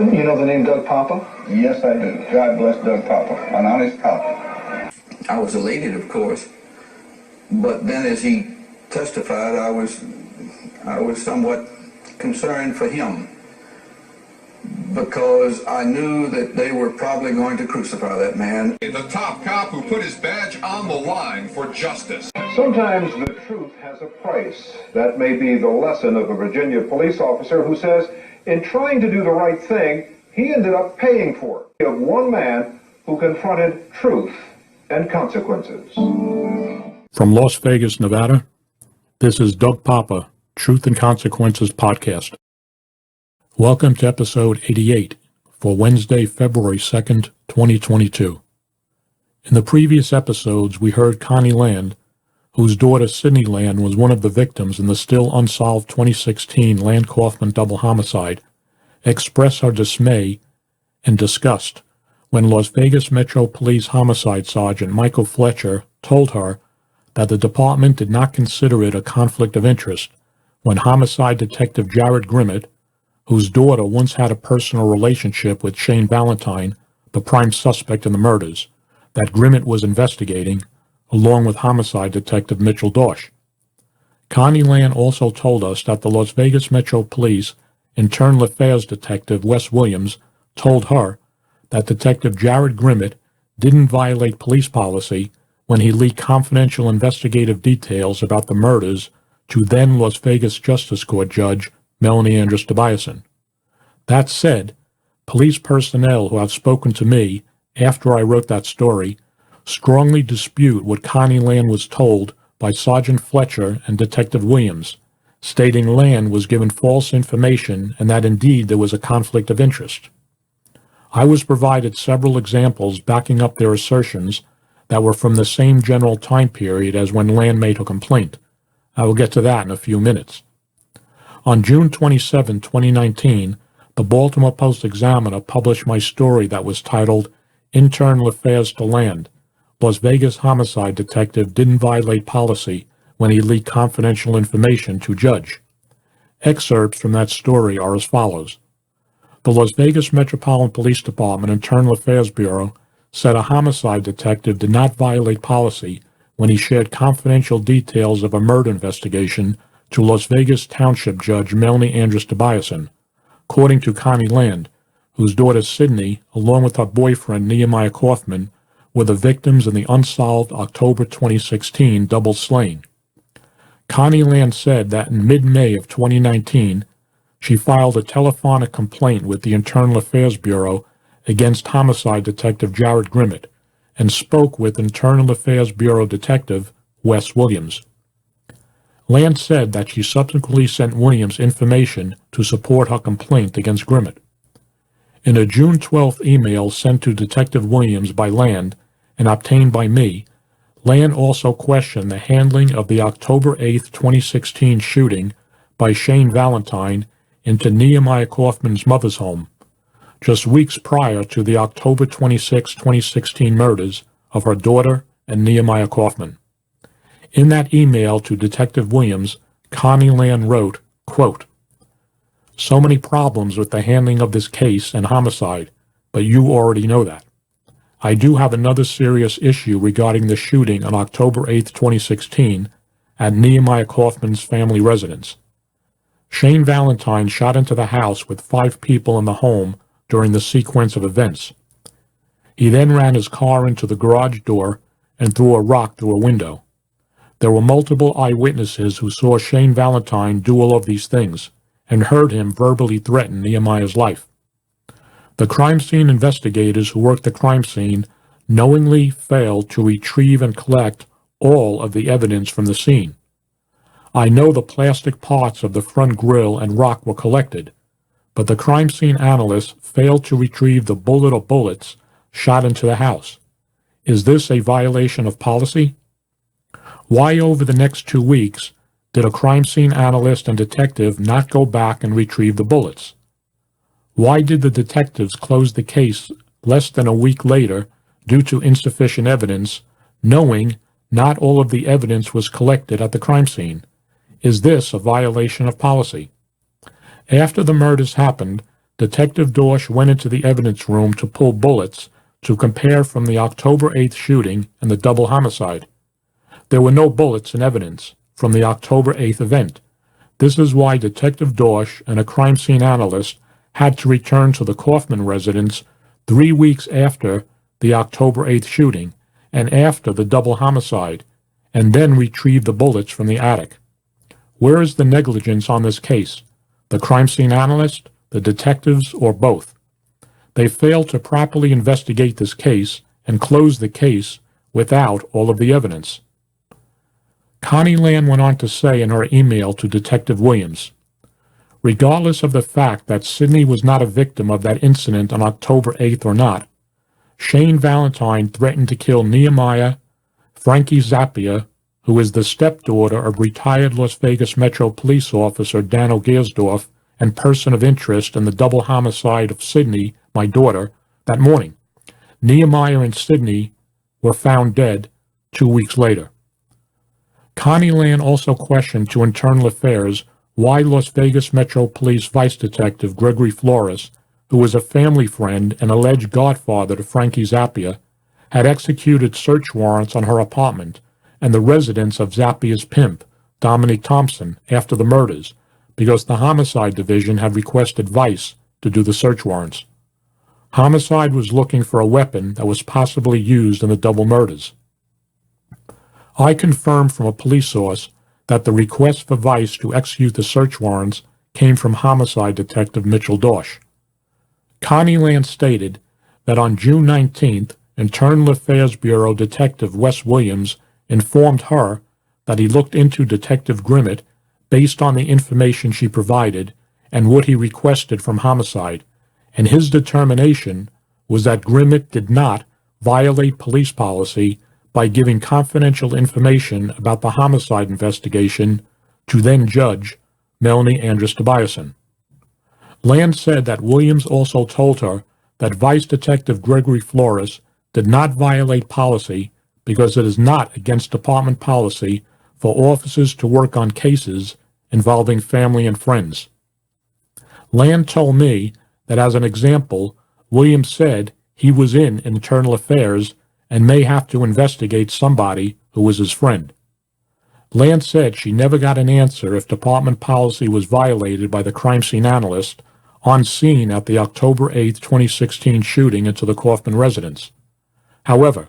do? You know the name Doug Poppa? Yes, I do. God bless Doug Poppa, an honest cop. I was elated, of course, but then as he testified, I was somewhat concerned for him because I knew that they were probably going to crucify that man. The top cop who put his badge on the line for justice. Sometimes the truth has a price. That may be the lesson of a Virginia police officer who says in trying to do the right thing, he ended up paying for it. Of one man who confronted truth and consequences. From Las Vegas, Nevada, this is Doug Poppa, Truth and Consequences Podcast. Welcome to episode 88 for Wednesday, February 2nd, 2022. In the previous episodes, we heard Connie Land, whose daughter Sydney Land was one of the victims in the still unsolved 2016 Land Kauffman double homicide, express her dismay and disgust when Las Vegas Metro Police Homicide Sergeant Michael Fletcher told her that the department did not consider it a conflict of interest when Homicide Detective Jared Grimmett, whose daughter once had a personal relationship with Shane Valentine, the prime suspect in the murders, that Grimmett was investigating, along with Homicide Detective Mitchell Dosh. Connie Land also told us that the Las Vegas Metro Police Internal Affairs Detective Wes Williams told her that Detective Jared Grimmett didn't violate police policy when he leaked confidential investigative details about the murders to then Las Vegas Justice Court Judge Melanie Andrus Tobiasen. That said, police personnel who have spoken to me after I wrote that story strongly dispute what Connie Land was told by Sergeant Fletcher and Detective Williams, stating Land was given false information and that indeed there was a conflict of interest. I was provided several examples backing up their assertions that were from the same general time period as when Land made her complaint. I will get to that in a few minutes. On June 27, 2019, the Baltimore Post-Examiner published my story that was titled Internal Affairs to Land. Las Vegas homicide detective didn't violate policy when he leaked confidential information to judge. Excerpts from that story are as follows. The Las Vegas Metropolitan Police Department Internal Affairs Bureau said a homicide detective did not violate policy when he shared confidential details of a murder investigation to Las Vegas Township Judge Melanie Andrus Tobiasen, according to Connie Land, whose daughter Sydney, along with her boyfriend Nehemiah Kauffman, were the victims in the unsolved October 2016 double slaying. Connie Land said that in mid-May of 2019, she filed a telephonic complaint with the Internal Affairs Bureau against Homicide Detective Jared Grimmett and spoke with Internal Affairs Bureau Detective Wes Williams. Land said that she subsequently sent Williams information to support her complaint against Grimmett. In a June 12th email sent to Detective Williams by Land and obtained by me, Land also questioned the handling of the October 8, 2016 shooting by Shane Valentine into Nehemiah Kauffman's mother's home, just weeks prior to the October 26, 2016 murders of her daughter and Nehemiah Kauffman. In that email to Detective Williams, Connie Land wrote, quote, "So many problems with the handling of this case and homicide, but you already know that. I do have another serious issue regarding the shooting on October 8, 2016 at Nehemiah Kauffman's family residence. Shane Valentine shot into the house with 5 people in the home during the sequence of events. He then ran his car into the garage door and threw a rock through a window. There were multiple eyewitnesses who saw Shane Valentine do all of these things and heard him verbally threaten Nehemiah's life. The crime scene investigators who worked the crime scene knowingly failed to retrieve and collect all of the evidence from the scene. I know the plastic parts of the front grille and rock were collected, but the crime scene analysts failed to retrieve the bullet or bullets shot into the house. Is this a violation of policy? Why over the next 2 weeks did a crime scene analyst and detective not go back and retrieve the bullets? Why did the detectives close the case less than a week later due to insufficient evidence, knowing not all of the evidence was collected at the crime scene? Is this a violation of policy? After the murders happened, Detective Dorsch went into the evidence room to pull bullets to compare from the October 8th shooting and the double homicide. There were no bullets in evidence from the October 8th event. This is why Detective Dorsch and a crime scene analyst had to return to the Kauffman residence 3 weeks after the October 8th shooting and after the double homicide, and then retrieve the bullets from the attic. Where is the negligence on this case? The crime scene analyst, the detectives, or both? They failed to properly investigate this case and close the case without all of the evidence. Connie Land went on to say in her email to Detective Williams, regardless of the fact that Sidney was not a victim of that incident on October 8th or not, Shane Valentine threatened to kill Nehemiah, Frankie Zappia, who is the stepdaughter of retired Las Vegas Metro Police Officer Dan Gersdorf and person of interest in the double homicide of Sidney, my daughter, that morning. Nehemiah and Sidney were found dead 2 weeks later. Connie Land also questioned to Internal Affairs why Las Vegas Metro Police Vice Detective Gregory Flores, who was a family friend and alleged godfather to Frankie Zappia, had executed search warrants on her apartment and the residence of Zappia's pimp, Dominic Thompson, after the murders, because the Homicide Division had requested Vice to do the search warrants. Homicide was looking for a weapon that was possibly used in the double murders. I confirmed from a police source that the request for Vice to execute the search warrants came from Homicide Detective Mitchell Dorsch. Connie Land stated that on June 19th, Internal Affairs Bureau Detective Wes Williams informed her that he looked into Detective Grimmett based on the information she provided and what he requested from Homicide, and his determination was that Grimmett did not violate police policy by giving confidential information about the homicide investigation to then-Judge Melanie Andrus Tobiasen. Land said that Williams also told her that Vice Detective Gregory Flores did not violate policy because it is not against department policy for officers to work on cases involving family and friends. Land told me that as an example, Williams said he was in Internal Affairs and may have to investigate somebody who was his friend. Land said she never got an answer if department policy was violated by the crime scene analyst on scene at the October 8, 2016 shooting into the Kauffman residence. However,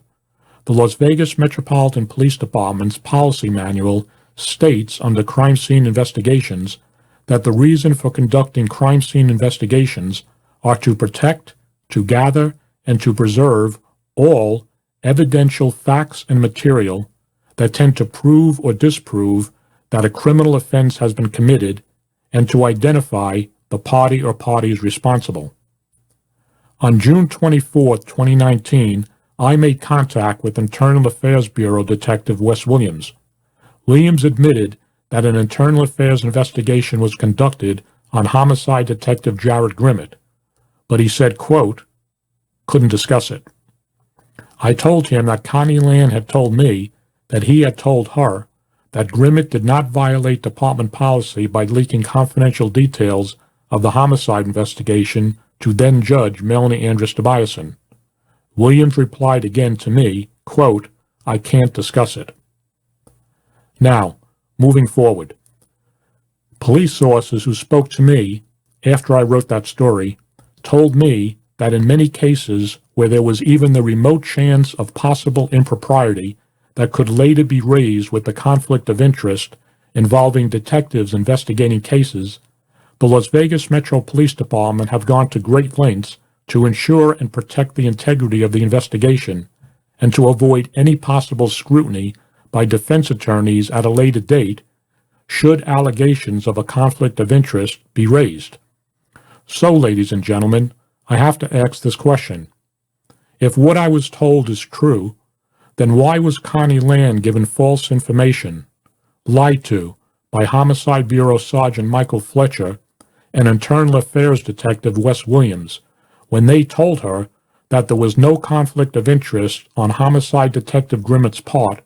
the Las Vegas Metropolitan Police Department's policy manual states under crime scene investigations that the reason for conducting crime scene investigations are to protect, to gather, and to preserve all evidential facts and material that tend to prove or disprove that a criminal offense has been committed and to identify the party or parties responsible. On June 24, 2019, I made contact with Internal Affairs Bureau Detective Wes Williams. Williams admitted that an Internal Affairs investigation was conducted on Homicide Detective Jared Grimmett, but he said, quote, couldn't discuss it. I told him that Connie Land had told me that he had told her that Grimmett did not violate department policy by leaking confidential details of the homicide investigation to then-Judge Melanie Andrus Tobiasen. Williams replied again to me, quote, I can't discuss it. Now, moving forward. Police sources who spoke to me after I wrote that story told me that in many cases where there was even the remote chance of possible impropriety that could later be raised with the conflict of interest involving detectives investigating cases, the Las Vegas Metro Police Department have gone to great lengths to ensure and protect the integrity of the investigation and to avoid any possible scrutiny by defense attorneys at a later date should allegations of a conflict of interest be raised. So, ladies and gentlemen, I have to ask this question. If what I was told is true, then why was Connie Land given false information, lied to by Homicide Bureau Sergeant Michael Fletcher and Internal Affairs Detective Wes Williams when they told her that there was no conflict of interest on Homicide Detective Grimmett's part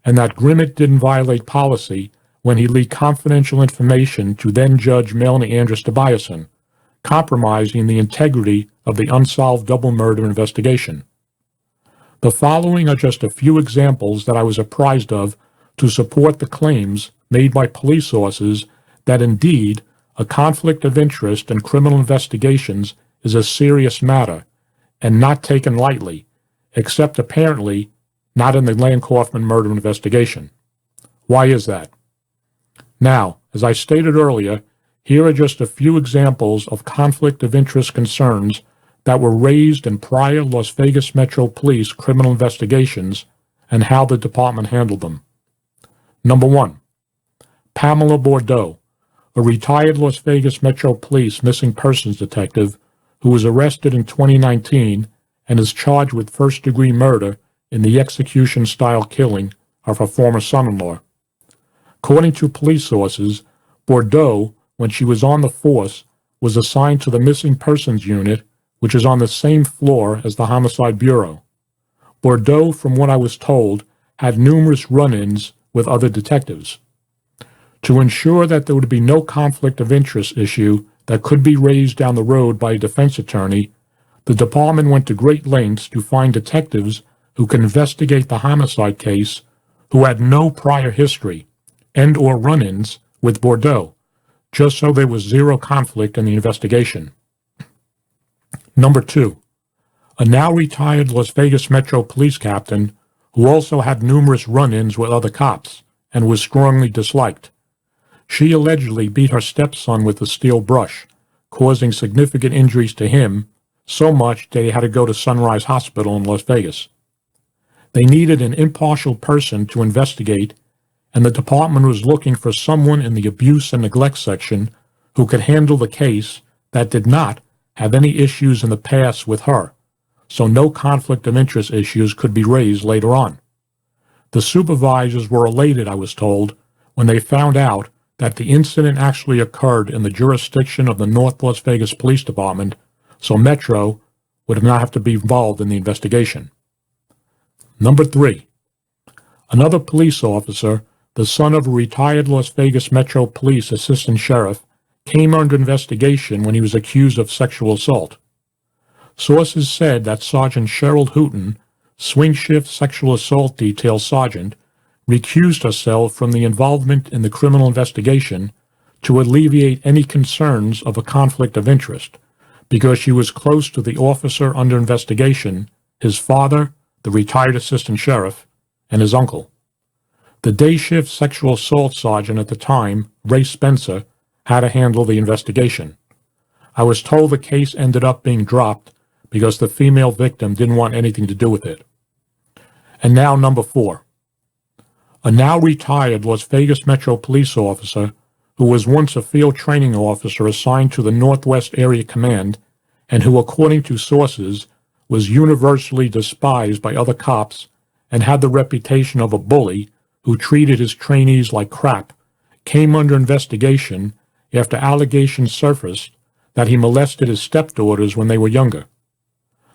and that Grimmett didn't violate policy when he leaked confidential information to then-Judge Melanie Andrus Tobiasen, compromising the integrity of the unsolved double murder investigation. The following are just a few examples that I was apprised of to support the claims made by police sources that indeed a conflict of interest in criminal investigations is a serious matter and not taken lightly, except apparently not in the Land Kauffman murder investigation. Why is that? Now, as I stated earlier, here are just a few examples of conflict of interest concerns that were raised in prior Las Vegas Metro Police criminal investigations and how the department handled them. Number 1. Pamela Bordeaux, a retired Las Vegas Metro Police missing persons detective who was arrested in 2019 and is charged with first-degree murder in the execution-style killing of her former son-in-law. According to police sources, Bordeaux, when she was on the force, was assigned to the Missing Persons Unit, which is on the same floor as the Homicide Bureau. Bordeaux, from what I was told, had numerous run-ins with other detectives. To ensure that there would be no conflict of interest issue that could be raised down the road by a defense attorney, the department went to great lengths to find detectives who could investigate the homicide case who had no prior history and or run-ins with Bordeaux, just so there was zero conflict in the investigation. Number 2. A now retired Las Vegas Metro Police captain who also had numerous run-ins with other cops and was strongly disliked. She allegedly beat her stepson with a steel brush, causing significant injuries to him, so much that he had to go to Sunrise Hospital in Las Vegas. They needed an impartial person to investigate, and the department was looking for someone in the abuse and neglect section who could handle the case that did not have any issues in the past with her, so no conflict of interest issues could be raised later on. The supervisors were elated, I was told, when they found out that the incident actually occurred in the jurisdiction of the North Las Vegas Police Department, so Metro would not have to be involved in the investigation. Number 3. Another police officer, the son of a retired Las Vegas Metro Police assistant sheriff, came under investigation when he was accused of sexual assault. Sources said that Sergeant Cheryl Hooton, swing shift sexual assault detail sergeant, recused herself from the involvement in the criminal investigation to alleviate any concerns of a conflict of interest, because she was close to the officer under investigation, his father, the retired assistant sheriff, and his uncle. The day shift sexual assault sergeant at the time, Ray Spencer, had to handle the investigation. I was told the case ended up being dropped because the female victim didn't want anything to do with it. And now number 4. A now retired Las Vegas Metro Police officer who was once a field training officer assigned to the Northwest Area Command and who, according to sources, was universally despised by other cops and had the reputation of a bully who treated his trainees like crap, came under investigation after allegations surfaced that he molested his stepdaughters when they were younger.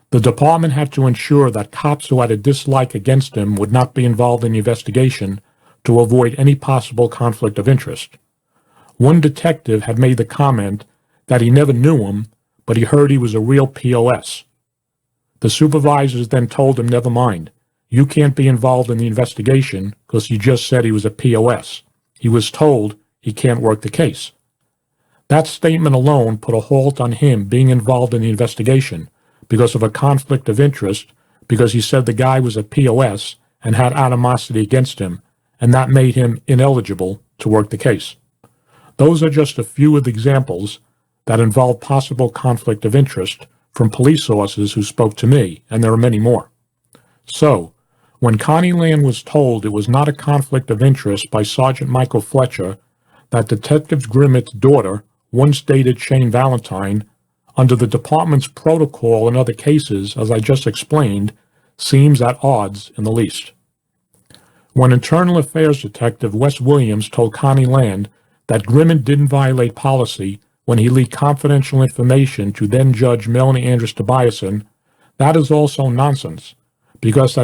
The department had to ensure that cops who had a dislike against him would not be involved in the investigation to avoid any possible conflict of interest. One detective had made the comment that he never knew him, but he heard he was a real POS. The supervisors then told him, never mind, you can't be involved in the investigation because you just said he was a POS. He was told he can't work the case. That statement alone put a halt on him being involved in the investigation because of a conflict of interest, because he said the guy was a POS and had animosity against him, and that made him ineligible to work the case. Those are just a few of the examples that involve possible conflict of interest from police sources who spoke to me, and there are many more. So, when Connie Land was told it was not a conflict of interest by Sergeant Michael Fletcher that Detective Grimmett's daughter once dated Shane Valentine, under the department's protocol in other cases, as I just explained, seems at odds in the least. When Internal Affairs Detective Wes Williams told Connie Land that Grimmett didn't violate policy when he leaked confidential information to then-Judge Melanie Andrus Tobiasen, that is also nonsense, because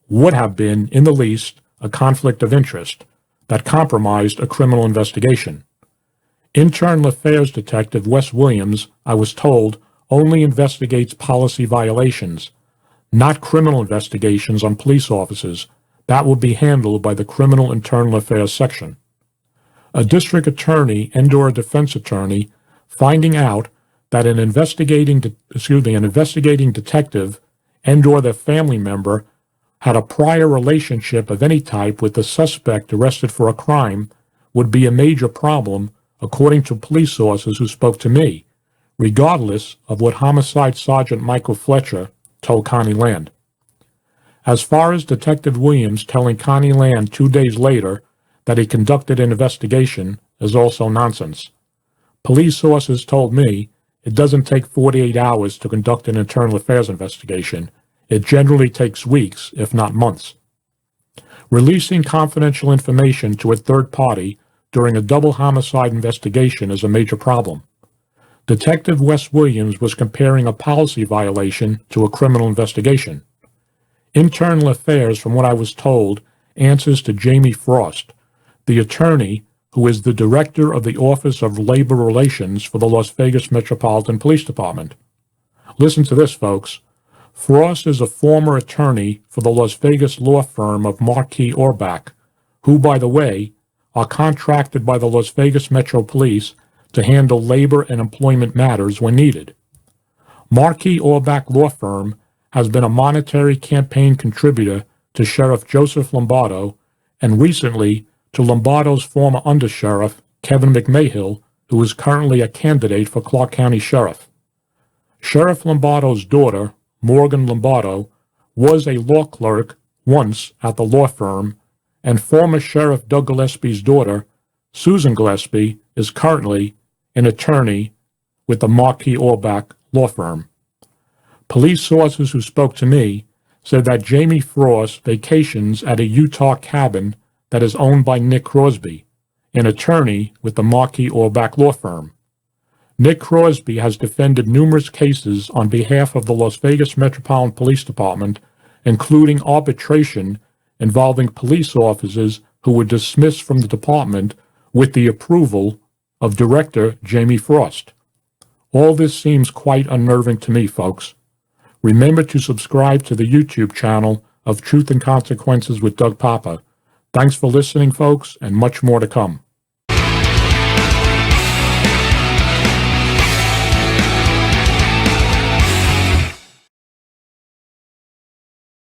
would have been, in the least, a conflict of interest that compromised a criminal investigation. Internal Affairs Detective Wes Williams, I was told, only investigates policy violations, not criminal investigations on police officers. That would be handled by the Criminal Internal Affairs section. A district attorney and/or a defense attorney finding out that an investigating detective and/or their family member had a prior relationship of any type with the suspect arrested for a crime would be a major problem, according to police sources who spoke to me, regardless of what Homicide Sergeant Michael Fletcher told Connie Land. As far as Detective Williams telling Connie Land 2 days later that he conducted an investigation is also nonsense. Police sources told me it doesn't take 48 hours to conduct an internal affairs investigation. It generally takes weeks, if not months. Releasing confidential information to a third party during a double homicide investigation is a major problem. Detective Wes Williams was comparing a policy violation to a criminal investigation. Internal Affairs, from what I was told, answers to Jamie Frost, the attorney who is the director of the Office of Labor Relations for the Las Vegas Metropolitan Police Department. Listen to this, folks. Frost is a former attorney for the Las Vegas law firm of Marquis Orbach, who, by the way, are contracted by the Las Vegas Metro Police to handle labor and employment matters when needed. Marquis Orbach Law Firm has been a monetary campaign contributor to Sheriff Joseph Lombardo and recently to Lombardo's former undersheriff, Kevin McMahill, who is currently a candidate for Clark County Sheriff. Sheriff Lombardo's daughter, Morgan Lombardo, was a law clerk once at the law firm, and former Sheriff Doug Gillespie's daughter, Susan Gillespie, is currently an attorney with the Marquis Orbach law firm. Police sources who spoke to me said that Jamie Frost vacations at a Utah cabin that is owned by Nick Crosby, an attorney with the Marquis Orbach law firm. Nick Crosby has defended numerous cases on behalf of the Las Vegas Metropolitan Police Department, including arbitration involving police officers who were dismissed from the department with the approval of Director Jamie Frost. All this seems quite unnerving to me, folks. Remember to subscribe to the YouTube channel of Truth and Consequences with Doug Poppa. Thanks for listening, folks, and much more to come.